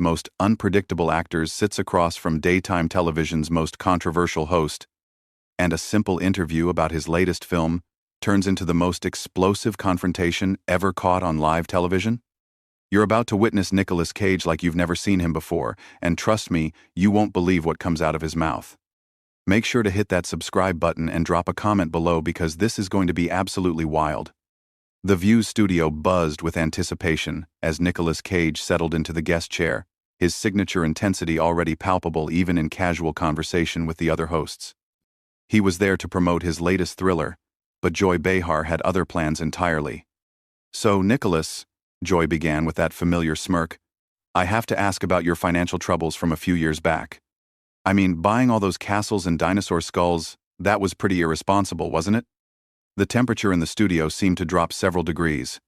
most unpredictable actors sits across from daytime television's most controversial host, and a simple interview about his latest film turns into the most explosive confrontation ever caught on live television? You're about to witness Nicolas Cage like you've never seen him before, and trust me, you won't believe what comes out of his mouth. Make sure to hit that subscribe button and drop a comment below because this is going to be absolutely wild. The View's studio buzzed with anticipation as Nicolas Cage settled into the guest chair, his signature intensity already palpable even in casual conversation with the other hosts. He was there to promote his latest thriller, but Joy Behar had other plans entirely. "So, Nicolas," Joy began with that familiar smirk, "I have to ask about your financial troubles from a few years back. I mean, buying all those castles and dinosaur skulls, that was pretty irresponsible, wasn't it?" The temperature in the studio seemed to drop several degrees.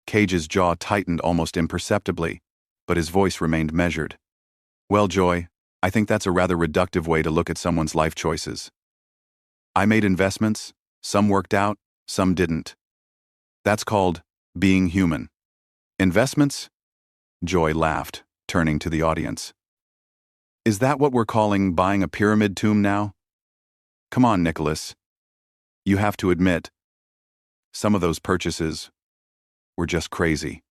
Cage's jaw tightened almost imperceptibly, but his voice remained measured. "Well, Joy, I think that's a rather reductive way to look at someone's life choices. I made investments, some worked out, some didn't. That's called being human." "Investments?" Joy laughed, turning to the audience. "Is that what we're calling buying a pyramid tomb now? Come on, Nicolas. You have to admit, some of those purchases were just crazy."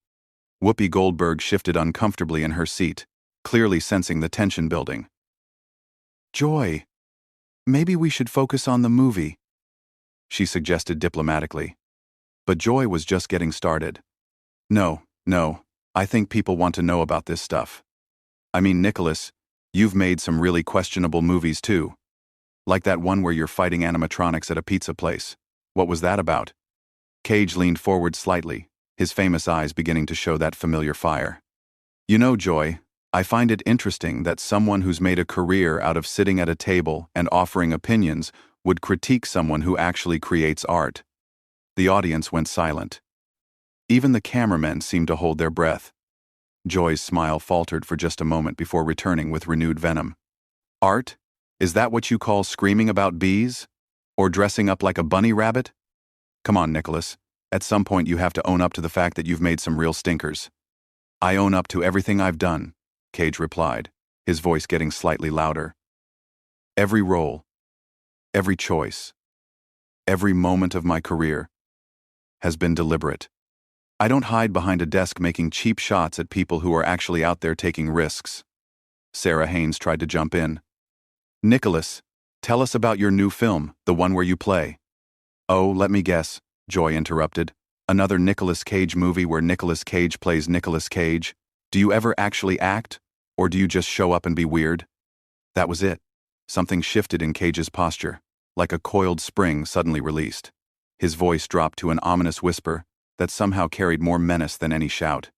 Whoopi Goldberg shifted uncomfortably in her seat, clearly sensing the tension building. "Joy, maybe we should focus on the movie," she suggested diplomatically. But Joy was just getting started. No, I think people want to know about this stuff. I mean, Nicolas, you've made some really questionable movies too. Like that one where you're fighting animatronics at a pizza place. What was that about?" Cage leaned forward slightly, his famous eyes beginning to show that familiar fire. "You know, Joy, I find it interesting that someone who's made a career out of sitting at a table and offering opinions would critique someone who actually creates art." The audience went silent. Even the cameramen seemed to hold their breath. Joy's smile faltered for just a moment before returning with renewed venom. "Art? Is that what you call screaming about bees? Or dressing up like a bunny rabbit? Come on, Nicolas. At some point you have to own up to the fact that you've made some real stinkers." "I own up to everything I've done," Cage replied, his voice getting slightly louder. "Every role, every choice, every moment of my career has been deliberate. I don't hide behind a desk making cheap shots at people who are actually out there taking risks." Sarah Haynes tried to jump in. "Nicolas, tell us about your new film, the one where you play." "Oh, let me guess," Joy interrupted. "Another Nicolas Cage movie where Nicolas Cage plays Nicolas Cage? Do you ever actually act? Or do you just show up and be weird?" That was it. Something shifted in Cage's posture, like a coiled spring suddenly released. His voice dropped to an ominous whisper that somehow carried more menace than any shout.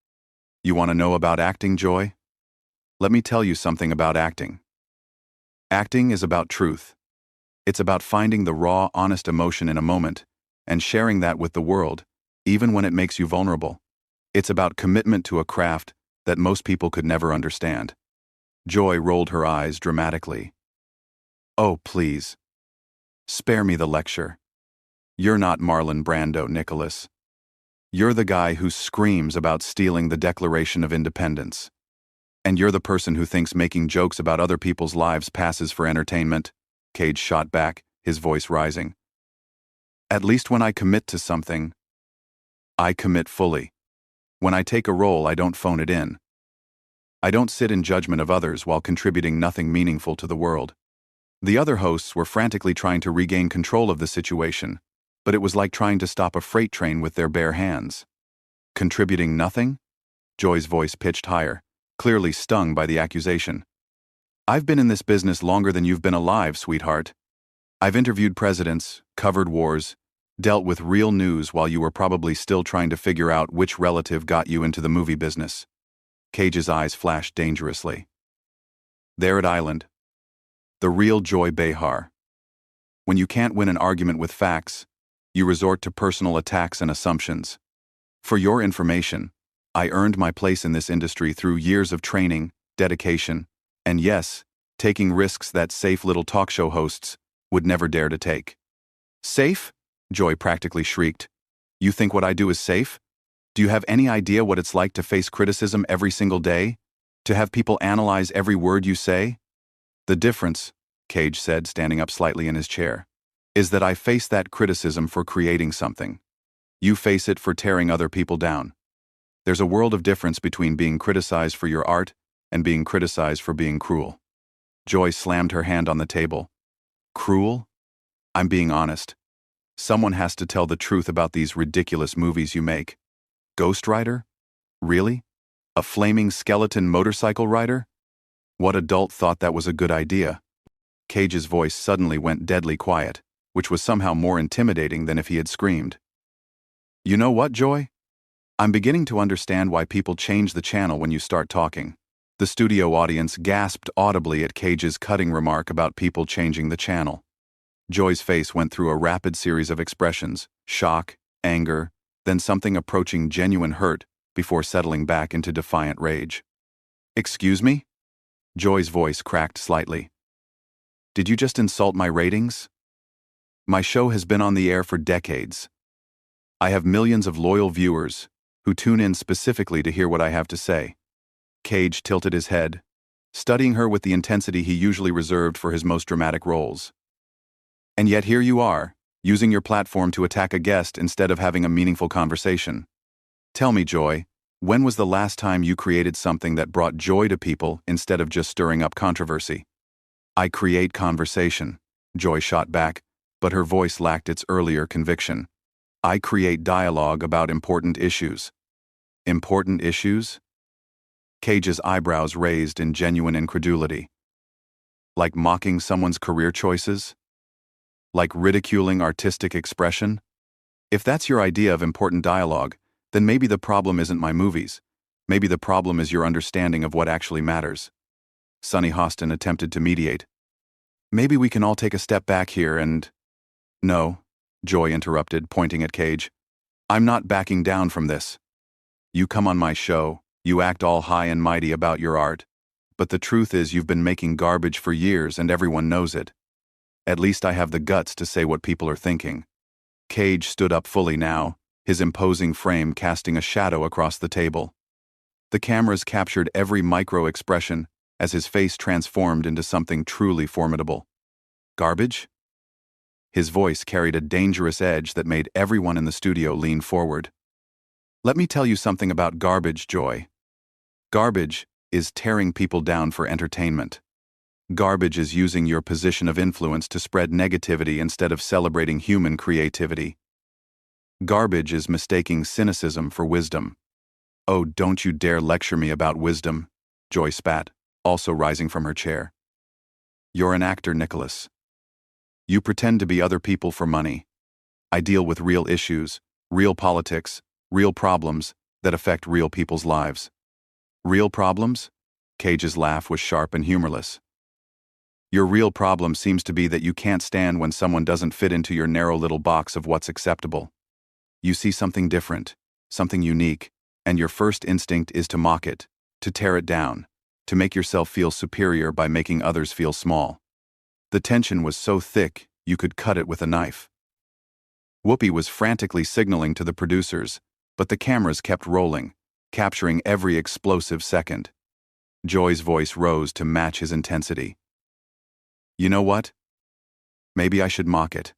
"You want to know about acting, Joy? Let me tell you something about acting. Acting is about truth. It's about finding the raw, honest emotion in a moment and sharing that with the world, even when it makes you vulnerable. It's about commitment to a craft that most people could never understand." Joy rolled her eyes dramatically. "Oh, please. Spare me the lecture. You're not Marlon Brando, Nicolas. You're the guy who screams about stealing the Declaration of Independence. And you're the person who thinks making jokes about other people's lives passes for entertainment," Cage shot back, his voice rising. "At least when I commit to something, I commit fully. When I take a role, I don't phone it in. I don't sit in judgment of others while contributing nothing meaningful to the world." The other hosts were frantically trying to regain control of the situation, but it was like trying to stop a freight train with their bare hands. "Contributing nothing?" Joy's voice pitched higher, clearly stung by the accusation. "I've been in this business longer than you've been alive, sweetheart. I've interviewed presidents, covered wars, dealt with real news while you were probably still trying to figure out which relative got you into the movie business." Cage's eyes flashed dangerously. "There at Island, the real Joy Behar. When you can't win an argument with facts, you resort to personal attacks and assumptions. For your information, I earned my place in this industry through years of training, dedication, and yes, taking risks that safe little talk show hosts would never dare to take." "Safe?" Joy practically shrieked. "You think what I do is safe? Do you have any idea what it's like to face criticism every single day? To have people analyze every word you say? The difference, Cage said, standing up slightly in his chair, is that I face that criticism for creating something. You face it for tearing other people down. There's a world of difference between being criticized for your art and being criticized for being cruel. Joy slammed her hand on the table. Cruel? I'm being honest. Someone has to tell the truth about these ridiculous movies you make. Ghost Rider? Really? A flaming skeleton motorcycle rider? What adult thought that was a good idea? Cage's voice suddenly went deadly quiet, which was somehow more intimidating than if he had screamed. You know what, Joy? I'm beginning to understand why people change the channel when you start talking. The studio audience gasped audibly at Cage's cutting remark about people changing the channel. Joy's face went through a rapid series of expressions: shock, anger, then something approaching genuine hurt, before settling back into defiant rage. Excuse me? Joy's voice cracked slightly. Did you just insult my ratings? My show has been on the air for decades. I have millions of loyal viewers who tune in specifically to hear what I have to say. Cage tilted his head, studying her with the intensity he usually reserved for his most dramatic roles. And yet here you are, using your platform to attack a guest instead of having a meaningful conversation. Tell me, Joy, when was the last time you created something that brought joy to people instead of just stirring up controversy? I create conversation, Joy shot back, but her voice lacked its earlier conviction. I create dialogue about important issues. Important issues? Cage's eyebrows raised in genuine incredulity. Like mocking someone's career choices? Like ridiculing artistic expression? If that's your idea of important dialogue, then maybe the problem isn't my movies. Maybe the problem is your understanding of what actually matters. Sunny Hostin attempted to mediate. Maybe we can all take a step back here and... No, Joy interrupted, pointing at Cage. I'm not backing down from this. You come on my show, you act all high and mighty about your art, but the truth is you've been making garbage for years and everyone knows it. At least I have the guts to say what people are thinking. Cage stood up fully now, his imposing frame casting a shadow across the table. The cameras captured every micro-expression as his face transformed into something truly formidable. Garbage? His voice carried a dangerous edge that made everyone in the studio lean forward. Let me tell you something about garbage, Joy. Garbage is tearing people down for entertainment. Garbage is using your position of influence to spread negativity instead of celebrating human creativity. Garbage is mistaking cynicism for wisdom. Oh, don't you dare lecture me about wisdom, Joy spat, also rising from her chair. You're an actor, Nicholas. You pretend to be other people for money. I deal with real issues, real politics, real problems that affect real people's lives. Real problems? Cage's laugh was sharp and humorless. Your real problem seems to be that you can't stand when someone doesn't fit into your narrow little box of what's acceptable. You see something different, something unique, and your first instinct is to mock it, to tear it down, to make yourself feel superior by making others feel small. The tension was so thick, you could cut it with a knife. Whoopi was frantically signaling to the producers, but the cameras kept rolling, capturing every explosive second. Joy's voice rose to match his intensity. You know what? Maybe I should mock it.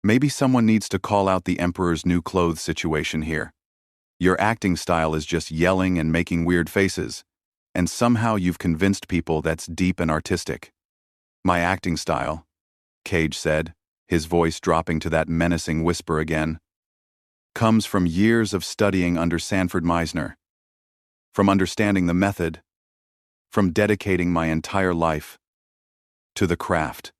Maybe someone needs to call out the Emperor's New Clothes situation here. Your acting style is just yelling and making weird faces, and somehow you've convinced people that's deep and artistic. My acting style, Cage said, his voice dropping to that menacing whisper again, comes from years of studying under Sanford Meisner, from understanding the method, from dedicating my entire life to the craft.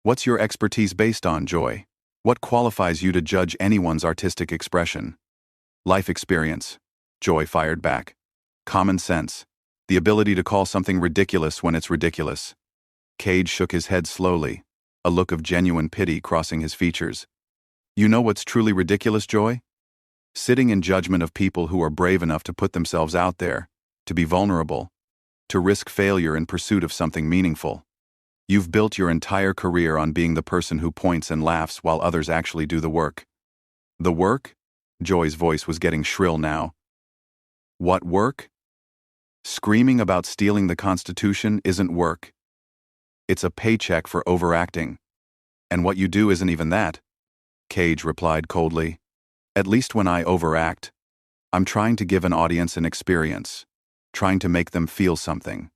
What's your expertise based on, Joy? What qualifies you to judge anyone's artistic expression? Life experience, Joy fired back. Common sense, the ability to call something ridiculous when it's ridiculous. Cage shook his head slowly, a look of genuine pity crossing his features. You know what's truly ridiculous, Joy? Sitting in judgment of people who are brave enough to put themselves out there, to be vulnerable, to risk failure in pursuit of something meaningful. You've built your entire career on being the person who points and laughs while others actually do the work. The work? Joy's voice was getting shrill now. What work? Screaming about stealing the Constitution isn't work. It's a paycheck for overacting. And what you do isn't even that, Cage replied coldly. At least when I overact, I'm trying to give an audience an experience, trying to make them feel something.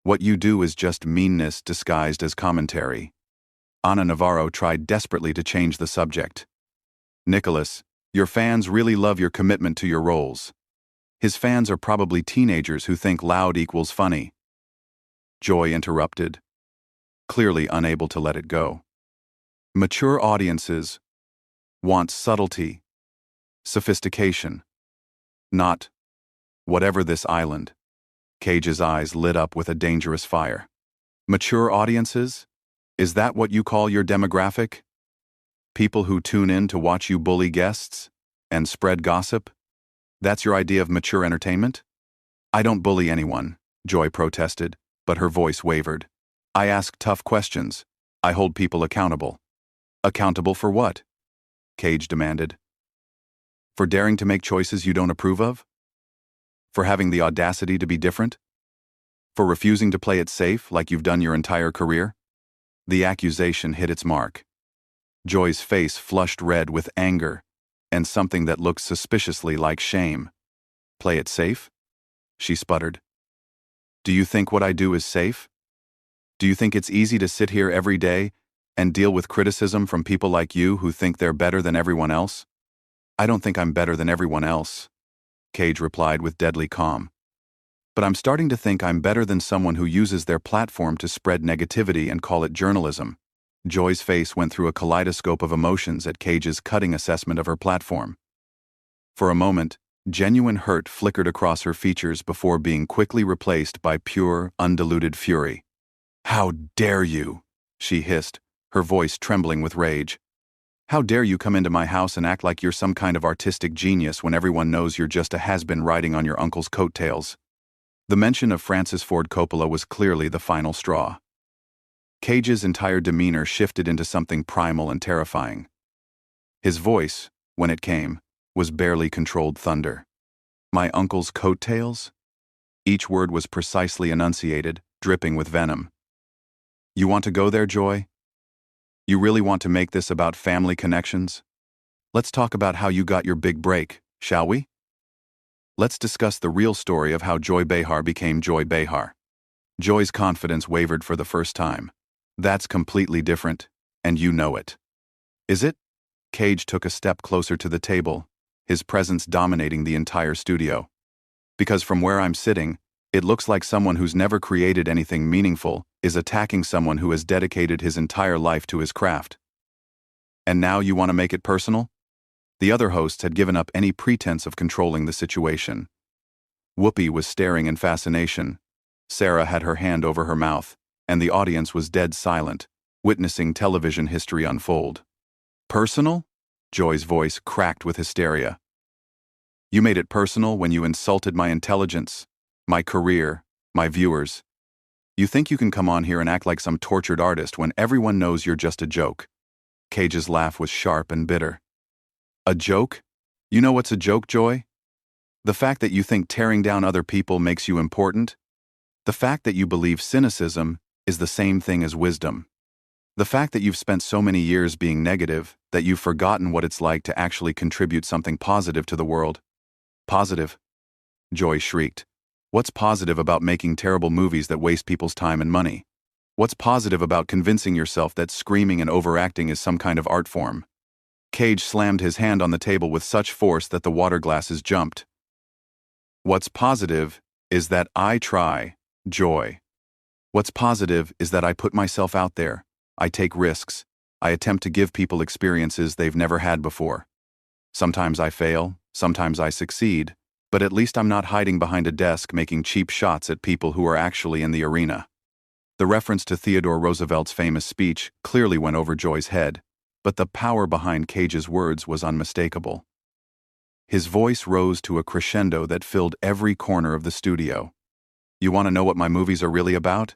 What you do is just meanness disguised as commentary. Ana Navarro tried desperately to change the subject. Nicholas, your fans really love your commitment to your roles. His fans are probably teenagers who think loud equals funny. Joy interrupted, clearly unable to let it go. Mature audiences want subtlety, sophistication, not whatever this island. Cage's eyes lit up with a dangerous fire. Mature audiences? Is that what you call your demographic? People who tune in to watch you bully guests and spread gossip? That's your idea of mature entertainment? I don't bully anyone, Joy protested, but her voice wavered. I ask tough questions. I hold people accountable. Accountable for what? Cage demanded. For daring to make choices you don't approve of? For having the audacity to be different? For refusing to play it safe like you've done your entire career? The accusation hit its mark. Joy's face flushed red with anger and something that looked suspiciously like shame. Play it safe? She sputtered. Do you think what I do is safe? Do you think it's easy to sit here every day and deal with criticism from people like you who think they're better than everyone else? I don't think I'm better than everyone else, Cage replied with deadly calm. But I'm starting to think I'm better than someone who uses their platform to spread negativity and call it journalism. Joy's face went through a kaleidoscope of emotions at Cage's cutting assessment of her platform. For a moment, genuine hurt flickered across her features before being quickly replaced by pure, undiluted fury. How dare you? She hissed, her voice trembling with rage. How dare you come into my house and act like you're some kind of artistic genius when everyone knows you're just a has-been riding on your uncle's coattails? The mention of Francis Ford Coppola was clearly the final straw. Cage's entire demeanor shifted into something primal and terrifying. His voice, when it came, was barely controlled thunder. My uncle's coattails? Each word was precisely enunciated, dripping with venom. You want to go there, Joy? You really want to make this about family connections? Let's talk about how you got your big break, shall we? Let's discuss the real story of how Joy Behar became Joy Behar. Joy's confidence wavered for the first time. That's completely different, and you know it. Is it? Cage took a step closer to the table, his presence dominating the entire studio. Because from where I'm sitting, it looks like someone who's never created anything meaningful is attacking someone who has dedicated his entire life to his craft. And now you want to make it personal? The other hosts had given up any pretense of controlling the situation. Whoopi was staring in fascination. Sarah had her hand over her mouth, and the audience was dead silent, witnessing television history unfold. Personal? Joy's voice cracked with hysteria. You made it personal when you insulted my intelligence, my career, my viewers. You think you can come on here and act like some tortured artist when everyone knows you're just a joke. Cage's laugh was sharp and bitter. A joke? You know what's a joke, Joy? The fact that you think tearing down other people makes you important? The fact that you believe cynicism is the same thing as wisdom. The fact that you've spent so many years being negative that you've forgotten what it's like to actually contribute something positive to the world. Positive? Joy shrieked. What's positive about making terrible movies that waste people's time and money? What's positive about convincing yourself that screaming and overacting is some kind of art form? Cage slammed his hand on the table with such force that the water glasses jumped. What's positive is that I try, Joy. What's positive is that I put myself out there, I take risks, I attempt to give people experiences they've never had before. Sometimes I fail, sometimes I succeed, but at least I'm not hiding behind a desk making cheap shots at people who are actually in the arena. The reference to Theodore Roosevelt's famous speech clearly went over Joy's head, but the power behind Cage's words was unmistakable. His voice rose to a crescendo that filled every corner of the studio. You want to know what my movies are really about?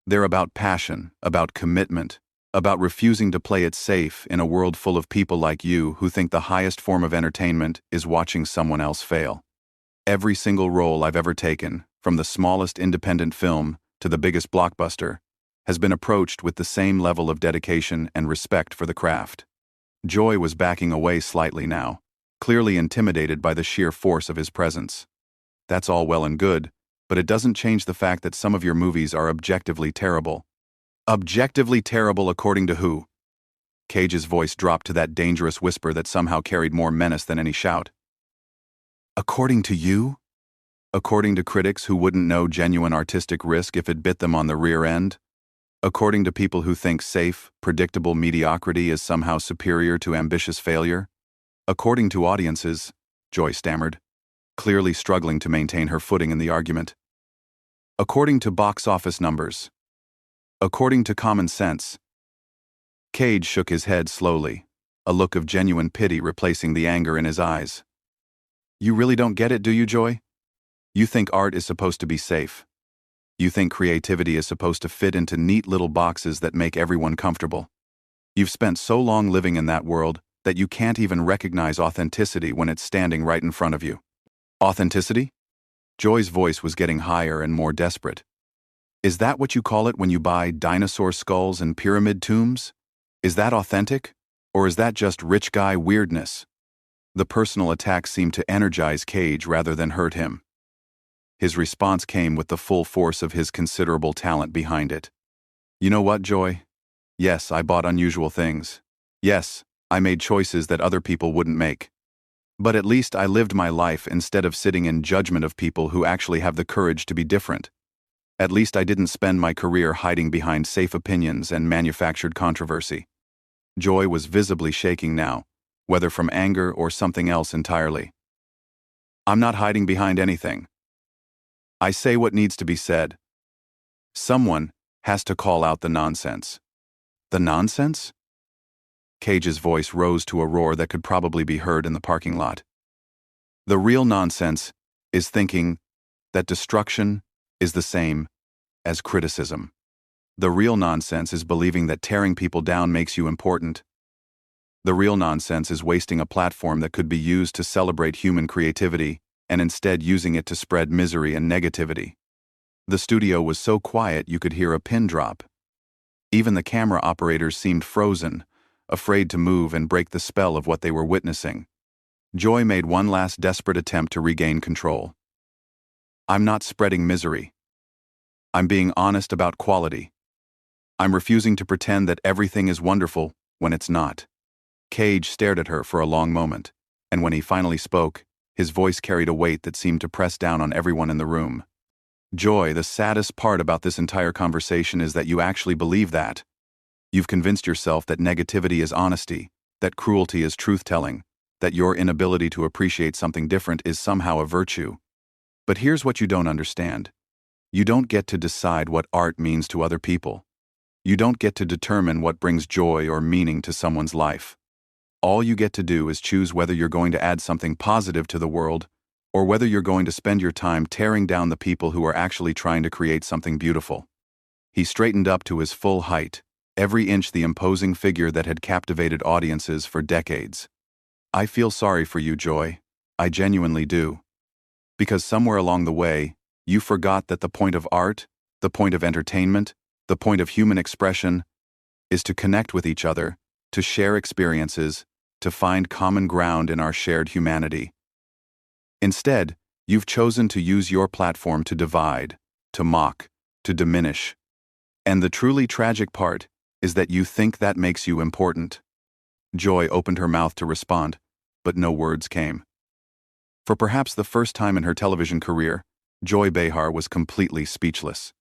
They're about passion, about commitment, about refusing to play it safe in a world full of people like you who think the highest form of entertainment is watching someone else fail. Every single role I've ever taken, from the smallest independent film to the biggest blockbuster, has been approached with the same level of dedication and respect for the craft. Joy was backing away slightly now, clearly intimidated by the sheer force of his presence. That's all well and good, but it doesn't change the fact that some of your movies are objectively terrible. Objectively terrible according to who? Cage's voice dropped to that dangerous whisper that somehow carried more menace than any shout. According to you? According to critics who wouldn't know genuine artistic risk if it bit them on the rear end? According to people who think safe, predictable mediocrity is somehow superior to ambitious failure? According to audiences, Joy stammered, clearly struggling to maintain her footing in the argument. According to box office numbers. According to common sense. Cage shook his head slowly, a look of genuine pity replacing the anger in his eyes. You really don't get it, do you, Joy? You think art is supposed to be safe. You think creativity is supposed to fit into neat little boxes that make everyone comfortable. You've spent so long living in that world that you can't even recognize authenticity when it's standing right in front of you. Authenticity? Joy's voice was getting higher and more desperate. Is that what you call it when you buy dinosaur skulls and pyramid tombs? Is that authentic? Or is that just rich guy weirdness? The personal attack seemed to energize Cage rather than hurt him. His response came with the full force of his considerable talent behind it. You know what, Joy? Yes, I bought unusual things. Yes, I made choices that other people wouldn't make. But at least I lived my life instead of sitting in judgment of people who actually have the courage to be different. At least I didn't spend my career hiding behind safe opinions and manufactured controversy. Joy was visibly shaking now, whether from anger or something else entirely. I'm not hiding behind anything. I say what needs to be said. Someone has to call out the nonsense. The nonsense? Cage's voice rose to a roar that could probably be heard in the parking lot. The real nonsense is thinking that destruction is the same as criticism. The real nonsense is believing that tearing people down makes you important. The real nonsense is wasting a platform that could be used to celebrate human creativity and instead using it to spread misery and negativity. The studio was so quiet you could hear a pin drop. Even the camera operators seemed frozen, afraid to move and break the spell of what they were witnessing. Joy made one last desperate attempt to regain control. I'm not spreading misery. I'm being honest about quality. I'm refusing to pretend that everything is wonderful when it's not. Cage stared at her for a long moment, and when he finally spoke, his voice carried a weight that seemed to press down on everyone in the room. Joy, the saddest part about this entire conversation is that you actually believe that. You've convinced yourself that negativity is honesty, that cruelty is truth-telling, that your inability to appreciate something different is somehow a virtue. But here's what you don't understand. You don't get to decide what art means to other people. You don't get to determine what brings joy or meaning to someone's life. All you get to do is choose whether you're going to add something positive to the world or whether you're going to spend your time tearing down the people who are actually trying to create something beautiful. He straightened up to his full height, every inch the imposing figure that had captivated audiences for decades. I feel sorry for you, Joy. I genuinely do. Because somewhere along the way, you forgot that the point of art, the point of entertainment, the point of human expression, is to connect with each other, to share experiences, to find common ground in our shared humanity. Instead, you've chosen to use your platform to divide, to mock, to diminish. And the truly tragic part is that you think that makes you important. Joy opened her mouth to respond, but no words came. For perhaps the first time in her television career, Joy Behar was completely speechless.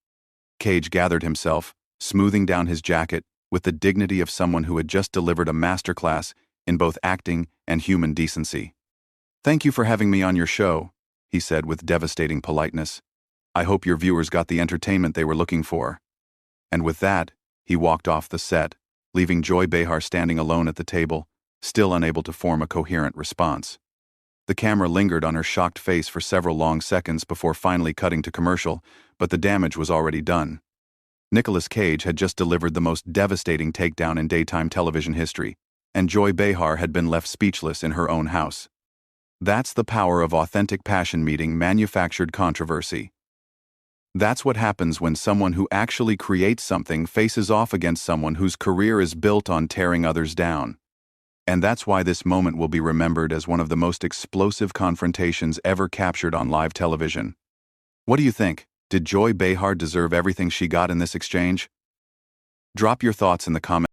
Cage gathered himself, smoothing down his jacket with the dignity of someone who had just delivered a masterclass in both acting and human decency. Thank you for having me on your show, he said with devastating politeness. I hope your viewers got the entertainment they were looking for. And with that, he walked off the set, leaving Joy Behar standing alone at the table, still unable to form a coherent response. The camera lingered on her shocked face for several long seconds before finally cutting to commercial, but the damage was already done. Nicolas Cage had just delivered the most devastating takedown in daytime television history, and Joy Behar had been left speechless in her own house. That's the power of authentic passion meeting manufactured controversy. That's what happens when someone who actually creates something faces off against someone whose career is built on tearing others down. And that's why this moment will be remembered as one of the most explosive confrontations ever captured on live television. What do you think? Did Joy Behar deserve everything she got in this exchange? Drop your thoughts in the comments.